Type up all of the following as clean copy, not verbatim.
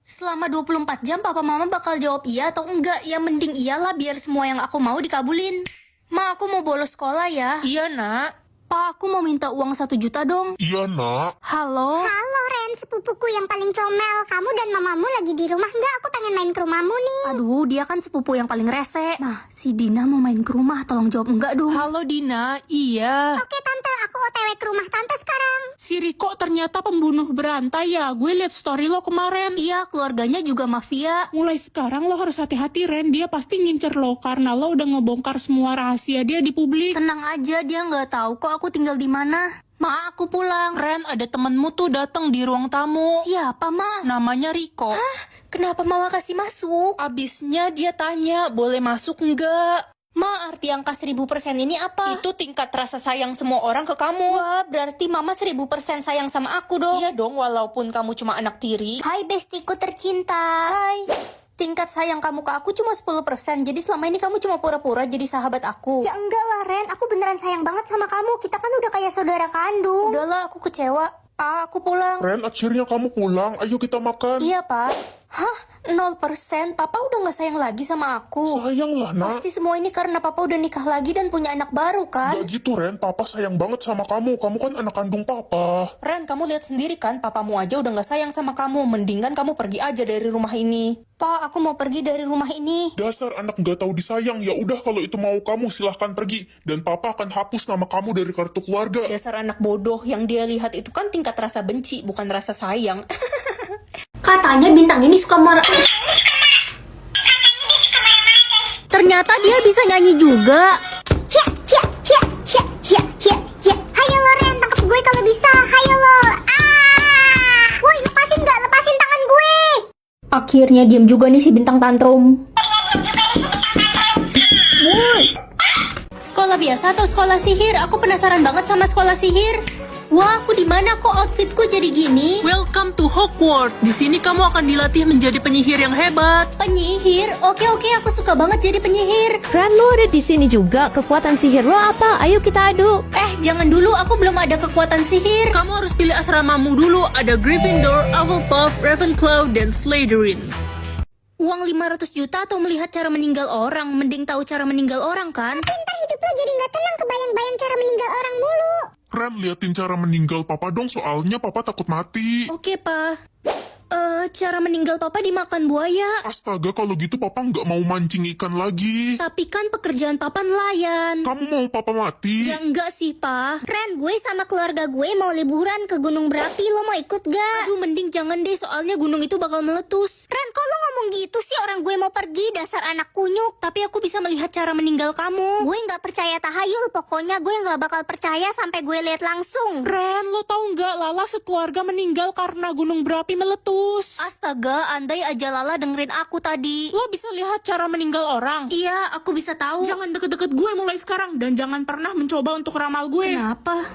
Selama 24 jam papa mama bakal jawab iya atau enggak. Ya mending iyalah biar semua yang aku mau dikabulin. Ma, aku mau bolos sekolah ya. Iya, Nak. Pa, aku mau minta uang 1 juta dong. Iya, Nak. Halo? Halo Ren, sepupuku yang paling comel. Kamu dan mamamu lagi di rumah nggak? Aku pengen main ke rumahmu nih. Aduh, dia kan sepupu yang paling rese. Nah, si Dina mau main ke rumah, tolong jawab enggak dong. Halo, Dina. Iya. Oke tante, aku OTW ke rumah tante sekarang. Si Riko ternyata pembunuh berantai ya. Gue liat story lo kemarin. Iya, keluarganya juga mafia. Mulai sekarang lo harus hati-hati, Ren. Dia pasti ngincer lo karena lo udah ngebongkar semua rahasia dia di publik. Tenang aja, dia nggak tahu kok aku tinggal di mana. Ma, aku pulang. Ren, ada temenmu tuh datang di ruang tamu. Siapa, Ma? Namanya Riko. Kenapa Mama kasih masuk? Abisnya dia tanya, boleh masuk nggak? Ma, arti angka 1000% ini apa? Itu tingkat rasa sayang semua orang ke kamu. Wah, berarti Mama 1000% sayang sama aku dong. Iya dong, walaupun kamu cuma anak tiri. Hai bestiku tercinta. Hai. Tingkat sayang kamu ke aku cuma 10%. Jadi selama ini kamu cuma pura-pura jadi sahabat aku. Ya enggak lah Ren, aku beneran sayang banget sama kamu. Kita kan udah kayak saudara kandung. Udahlah, aku kecewa. Pa, aku pulang. Ren, akhirnya kamu pulang. Ayo kita makan. Iya, Pak. Hah? 0%? Papa udah gak sayang lagi sama aku. Sayang lah, Nak. Pasti semua ini karena Papa udah nikah lagi dan punya anak baru, kan? Gak gitu, Ren. Papa sayang banget sama kamu. Kamu kan anak kandung Papa. Ren, kamu lihat sendiri kan, papamu aja udah gak sayang sama kamu. Mendingan kamu pergi aja dari rumah ini. Pa, aku mau pergi dari rumah ini. Dasar anak gak tahu disayang. Ya udah, kalau itu mau kamu, silahkan pergi. Dan Papa akan hapus nama kamu dari kartu keluarga. Dasar anak bodoh, yang dia lihat itu kan tingkat rasa benci, bukan rasa sayang. Katanya bintang ini suka marah. Ternyata dia bisa nyanyi juga. Hya, hya, hya, hya, hya, hya, hya. Hayo lo Ren, tangkap gue kalau bisa. Hayo lo. Woi, lepasin nggak? Lepasin tangan gue. Akhirnya diem juga nih si bintang tantrum. Sekolah biasa atau sekolah sihir? Aku penasaran banget sama sekolah sihir. Wah, aku di mana kok outfitku jadi gini? Welcome to Hogwarts. Di sini kamu akan dilatih menjadi penyihir yang hebat. Penyihir? Oke, aku suka banget jadi penyihir. Ren, lo ada di sini juga. Kekuatan sihir lo apa? Ayo kita adu. Jangan dulu, aku belum ada kekuatan sihir. Kamu harus pilih asramamu dulu. Ada Gryffindor, Hufflepuff, Ravenclaw, dan Slytherin. Uang 500 juta atau melihat cara meninggal orang? Mending tahu cara meninggal orang, kan? Ntar hidup lo jadi nggak tenang kebayang-bayang cara meninggal orang mulu. Ren, liatin cara meninggal Papa dong. Soalnya Papa takut mati. Oke, Pa. Cara meninggal Papa dimakan buaya. Astaga, kalau gitu Papa nggak mau mancing ikan lagi. Tapi kan pekerjaan Papa nelayan. Kamu mau Papa mati? Ya enggak sih, Pa. Ren, gue sama keluarga gue mau liburan ke Gunung Berapi. Lo mau ikut gak? Aduh, mending jangan deh, soalnya gunung itu bakal meletus. Ren, kok lo ngomong gitu sih? Orang gue mau pergi, dasar anak kunyuk. Tapi aku bisa melihat cara meninggal kamu. Gue nggak percaya tahayul. Pokoknya gue nggak bakal percaya sampai gue lihat langsung. Ren, lo tahu nggak Lala sekeluarga meninggal karena gunung berapi meletus? Astaga, andai aja Lala dengerin aku tadi. Lo bisa lihat cara meninggal orang. Iya, aku bisa tahu. Jangan deket-deket gue mulai sekarang. Dan jangan pernah mencoba untuk ramal gue. Kenapa?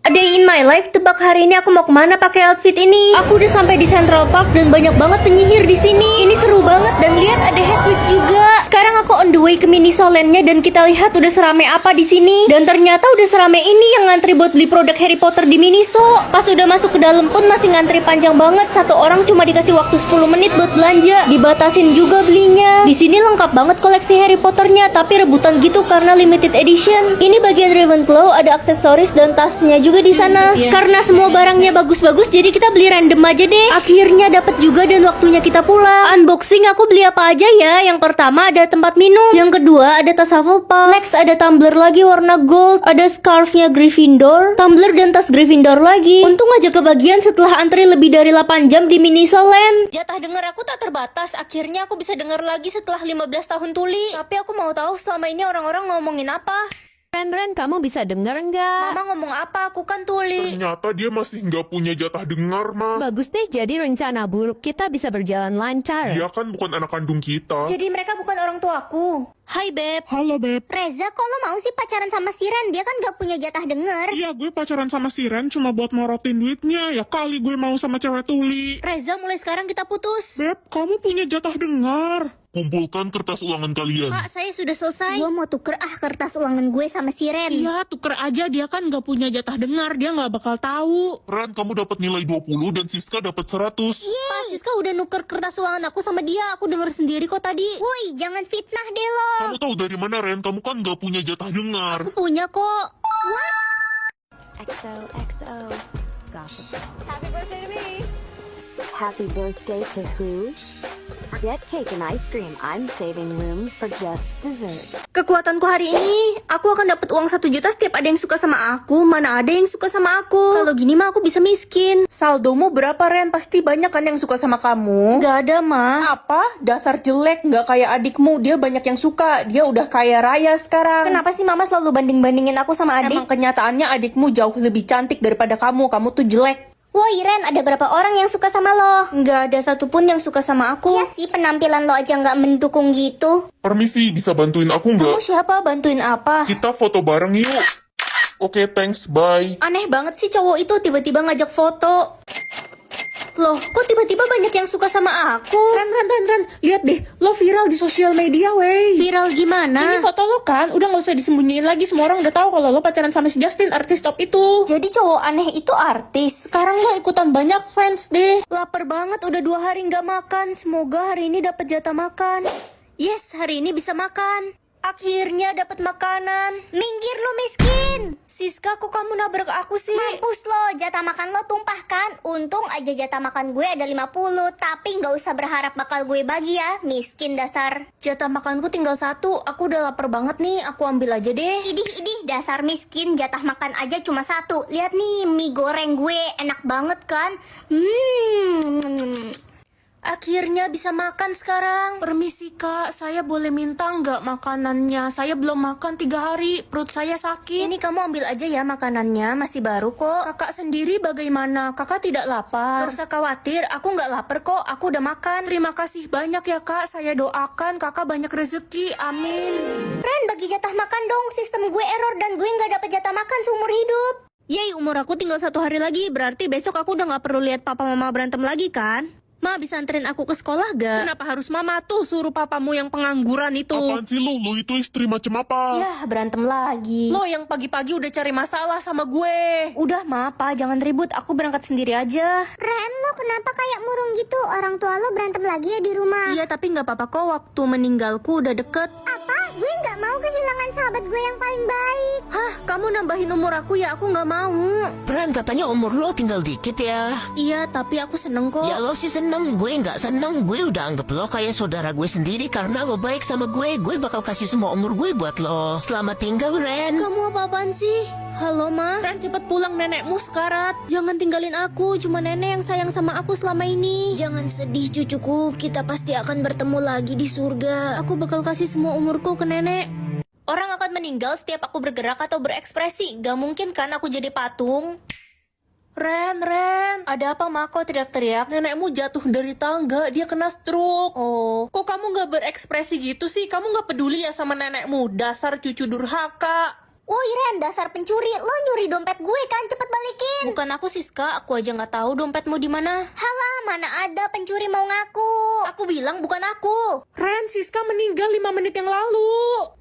A day in my life, tebak hari ini aku mau kemana pakai outfit ini? Aku udah sampai di Central Park dan banyak banget penyihir di sini. Ini seru banget dan lihat ada Hedwig juga. Sekarang aku on the way ke Minisoland-nya dan kita lihat udah serame apa di sini. Dan ternyata udah serame ini yang ngantri buat beli produk Harry Potter di Miniso. Pas udah masuk ke dalam pun masih ngantri panjang banget. Satu orang cuma dikasih waktu 10 menit buat belanja. Dibatasin juga belinya. Di sini lengkap banget koleksi Harry Potter-nya, tapi rebutan gitu karena limited edition. Ini bagian Ravenclaw, ada aksesoris dan tasnya juga di sana. Karena semua barangnya bagus-bagus, jadi kita beli random aja deh. Akhirnya dapat juga dan waktunya kita pulang. Unboxing aku beli apa aja ya? Yang pertama ada tempat minum, yang kedua ada tas Hufflepuff, next ada tumbler lagi warna gold, ada scarfnya Gryffindor, tumbler dan tas Gryffindor lagi. Untung aja kebagian setelah antri lebih dari 8 jam di Minisoland. Jatah denger aku tak terbatas. Akhirnya aku bisa denger lagi setelah 15 tahun tuli. Tapi aku mau tahu selama ini orang-orang ngomongin apa. Ren, kamu bisa denger nggak? Mama ngomong apa? Aku kan tuli. Ternyata dia masih nggak punya jatah dengar, Ma. Bagus deh, jadi rencana buruk kita bisa berjalan lancar. Dia kan bukan anak kandung kita. Jadi mereka bukan orang tuaku. Hai, Beb. Halo, Beb. Reza, kok lo mau sih pacaran sama si Ren? Dia kan gak punya jatah denger. Iya, gue pacaran sama si Ren cuma buat morotin duitnya. Ya kali gue mau sama cewek tuli. Reza, mulai sekarang kita putus. Beb, kamu punya jatah dengar. kumpulkan kertas ulangan kalian. Kak, saya sudah selesai. Gue mau tuker kertas ulangan gue sama si Ren. Iya, tuker aja, dia kan gak punya jatah dengar, dia gak bakal tahu. Ren, kamu dapat nilai 20 dan Siska dapat 100. Pak Siska udah nuker kertas ulangan aku sama dia. Aku denger sendiri kok tadi. Woi, jangan fitnah deh lo. Kamu tahu dari mana, Ren? Kamu kan gak punya jatah dengar. Aku punya kok. XOXO. Gossip. Happy birthday to who? Get cake and ice cream. I'm saving room for just dessert. Kekuatanku hari ini, aku akan dapat uang 1 juta setiap ada yang suka sama aku. Mana ada yang suka sama aku. Kalau gini mah aku bisa miskin. Saldomu berapa, Ren? Pasti banyak kan yang suka sama kamu? Gak ada, Ma. Apa? Dasar jelek, nggak kayak adikmu. Dia banyak yang suka. Dia udah kaya raya sekarang. Kenapa sih Mama selalu banding-bandingin aku sama adik? Emang kenyataannya adikmu jauh lebih cantik daripada kamu. Kamu tuh jelek. Woi Ren, ada berapa orang yang suka sama lo? Nggak ada satupun yang suka sama aku. Iya sih, penampilan lo aja nggak mendukung gitu. Permisi, bisa bantuin aku Kamu nggak? siapa? Bantuin apa? Kita foto bareng yuk. Oke, thanks, bye. Aneh banget sih cowok itu tiba-tiba ngajak foto. Loh, kok tiba-tiba banyak yang suka sama aku? Ren. Lihat deh, lo viral di sosial media, wey. Viral gimana? Ini foto lo kan, udah nggak usah disembunyiin lagi. Semua orang udah tahu kalau lo pacaran sama si Justin, artis top itu. Jadi cowok aneh itu artis. Sekarang lo ikutan banyak fans deh. Lapar banget, udah 2 hari nggak makan. Semoga hari ini dapat jatah makan. Yes, hari ini bisa makan. Akhirnya dapat makanan. Minggir lo miskin. Siska, kok kamu nabrak aku sih? Mampus lo, jatah makan lo tumpah kan? Untung aja jatah makan gue ada 50. Tapi nggak usah berharap bakal gue bagi ya, miskin dasar. Jatah makanku tinggal 1. Aku udah lapar banget nih. Aku ambil aja deh. Idih, dasar miskin, jatah makan aja cuma 1. Lihat nih, mie goreng gue enak banget kan? Akhirnya bisa makan sekarang. Permisi kak, saya boleh minta nggak makanannya? Saya belum makan 3 hari, perut saya sakit. Ini kamu ambil aja ya makanannya, masih baru kok. Kakak sendiri bagaimana? Kakak tidak lapar? Gak usah khawatir, aku nggak lapar kok. Aku udah makan. Terima kasih banyak ya kak, saya doakan kakak banyak rezeki, amin. Ren, bagi jatah makan dong, sistem gue error dan gue nggak dapet jatah makan seumur hidup. Yeay, umur aku tinggal 1 hari lagi. Berarti besok aku udah nggak perlu lihat papa mama berantem lagi kan? Ma, bisa anterin aku ke sekolah gak? Kenapa harus mama tuh suruh papamu yang pengangguran itu? Apaan sih lu? Lu itu istri macam apa? Yah, berantem lagi. Lo yang pagi-pagi udah cari masalah sama gue. Udah, Ma, Pa, jangan ribut. Aku berangkat sendiri aja. Ren, lo kenapa kayak murung gitu? Orang tua lo berantem lagi ya di rumah. Iya, tapi nggak apa-apa kok. Waktu meninggalku udah deket. Apa? Gue nggak mau kehilangan sahabat gue yang paling baik. Hah, kamu nambahin umur aku ya? Aku nggak mau. Ren, katanya umur lo tinggal dikit ya. Iya, tapi aku seneng kok. Ya lo sih seneng, gue nggak seneng. Gue udah anggap lo kayak saudara gue sendiri karena lo baik sama gue. Gue bakal kasih semua umur gue buat lo. Selamat tinggal, Ren. Kamu apa-apaan sih? Halo, Ma. Ren, cepet pulang, nenekmu sekarat. Jangan tinggalin aku. Cuma nenek yang sayang sama aku selama ini. Jangan sedih, cucuku. Kita pasti akan bertemu lagi di surga. Aku bakal kasih semua umurku ke nenek. Orang akan meninggal setiap aku bergerak atau berekspresi. Gak mungkin kan aku jadi patung? Ren. Ada apa, Ma? Kok teriak-teriak? Nenekmu jatuh dari tangga, dia kena stroke. Oh, Kok kamu nggak berekspresi gitu sih? Kamu nggak peduli ya sama nenekmu? Dasar cucu durhaka. Woi Ren, dasar pencuri. Lo nyuri dompet gue kan? Cepet balikin. bukan aku, Siska. Aku aja nggak tahu dompetmu di mana. Halah, mana ada pencuri mau ngaku. Aku bilang bukan aku. Ren, Siska meninggal 5 menit yang lalu.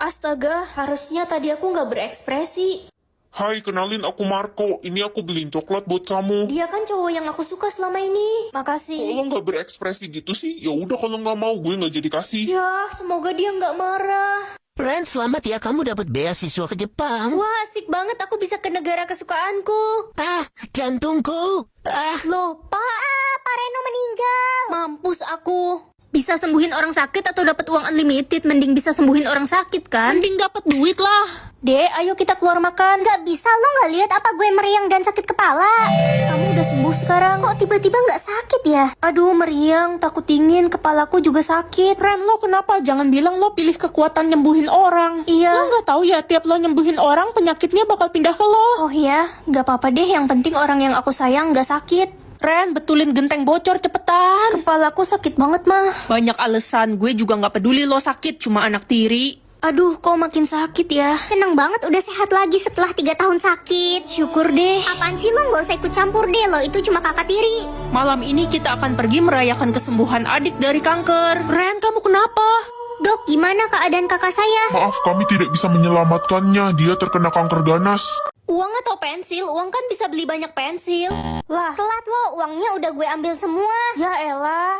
Astaga, harusnya tadi aku nggak berekspresi. Hai, kenalin aku Marco. Ini aku beliin coklat buat kamu. Dia kan cowok yang aku suka selama ini. Makasih. Kok lo nggak berekspresi gitu sih? Ya udah kalau nggak mau, gue nggak jadi kasih. Ya, semoga dia nggak marah. Ren, selamat ya kamu dapat beasiswa ke Jepang. Wah, asik banget aku bisa ke negara kesukaanku. Ah, jantungku. Ah, Loh, Pak, Pak Reno meninggal. mampus aku. Bisa sembuhin orang sakit atau dapat uang unlimited? Mending bisa sembuhin orang sakit kan? Mending dapat duit lah. Dek, ayo kita keluar makan. Gak bisa, lo gak lihat apa gue meriang dan sakit kepala? Kamu udah sembuh sekarang. Kok tiba-tiba gak sakit ya? Aduh, meriang, takut dingin, kepalaku juga sakit. Ren, lo kenapa? Jangan bilang lo pilih kekuatan nyembuhin orang. Iya. Lo nggak tahu ya, tiap lo nyembuhin orang, penyakitnya bakal pindah ke lo. Oh ya, nggak apa-apa deh. Yang penting orang yang aku sayang nggak sakit. Ren, betulin genteng bocor cepetan. Kepalaku sakit banget, mah. Banyak alasan, gue juga nggak peduli lo sakit, cuma anak tiri. Aduh, kok makin sakit ya? Seneng banget udah sehat lagi setelah 3 tahun sakit. Syukur deh. Apaan sih lo, nggak usah ikut campur deh, lo itu cuma kakak tiri. Malam ini kita akan pergi merayakan kesembuhan adik dari kanker. Ren, kamu kenapa? Dok, gimana keadaan kakak saya? Maaf, kami tidak bisa menyelamatkannya. Dia terkena kanker ganas. Uang atau pensil? Uang kan bisa beli banyak pensil. Lah, telat lo, uangnya udah gue ambil semua. Ya elah.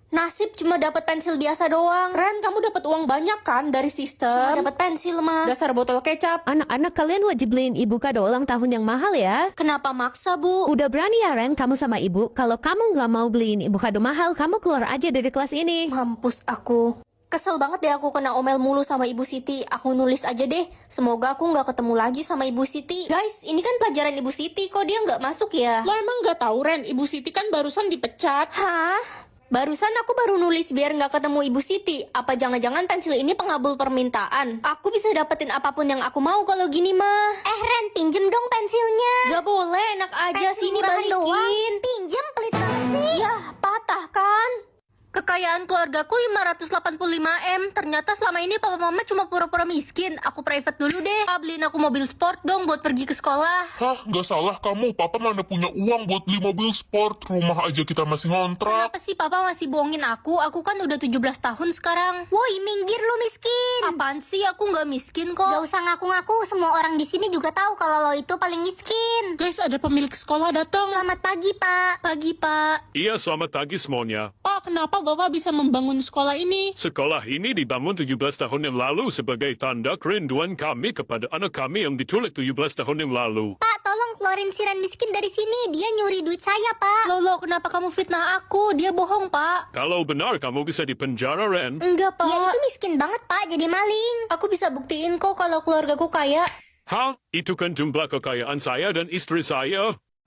Nasib cuma dapat pensil biasa doang. Ren, kamu dapat uang banyak kan dari Cuma sistem? dapat pensil mah. Dasar botol kecap. Anak-anak kalian wajib beliin ibu kado ulang tahun yang mahal ya. Kenapa maksa, Bu? Udah berani ya Ren kamu sama ibu. Kalau kamu nggak mau beliin ibu kado mahal, kamu keluar aja dari kelas ini. Mampus aku. Kesel banget deh aku kena omel mulu sama Ibu Siti. Aku nulis aja deh. Semoga aku nggak ketemu lagi sama Ibu Siti. Guys, ini kan pelajaran Ibu Siti. Kok dia nggak masuk ya? Lo emang nggak tahu Ren, Ibu Siti kan barusan dipecat. Hah? Barusan aku baru nulis biar nggak ketemu Ibu Siti. Apa jangan-jangan pensil ini pengabul permintaan? Aku bisa dapetin apapun yang aku mau kalau gini mah. Ren, pinjem dong pensilnya. Gak boleh, enak aja Pensil sini murahan balikin. doang. Pinjem, pelit banget sih. Yah, patah kan? Kekayaan keluargaku 585M. Ternyata selama ini papa mama cuma pura-pura miskin. Aku private dulu deh. Beliin aku mobil sport dong buat pergi ke sekolah. Hah, nggak salah kamu. Papa mana punya uang buat beli mobil sport. Rumah aja kita masih ngontrak. Kenapa sih papa masih bohongin aku? Aku kan udah 17 tahun sekarang. Woi, minggir lu miskin. Apaan sih? Aku nggak miskin Gak kok. usah ngaku-ngaku, semua orang di sini juga tahu kalau lo itu paling miskin. Guys, ada pemilik sekolah datang. Selamat pagi, Pak. Pagi, Pak. Iya, selamat pagi semuanya. Pak, kenapa Bapak bisa membangun sekolah ini? Sekolah ini dibangun 17 tahun yang lalu sebagai tanda kerinduan kami kepada anak kami yang diculik 17 tahun yang lalu. Pak, tolong keluarin si Ren miskin dari sini. Dia nyuri duit saya, Pak. Lolo, kenapa kamu fitnah aku? Dia bohong, Pak. Kalau benar kamu bisa dipenjara, Ren. Enggak, Pak. Dia itu miskin banget, Pak. Jadi maling. Aku bisa buktiin kok kalau keluargaku kaya. Hah? Itu kan jumlah kekayaan saya dan istri saya.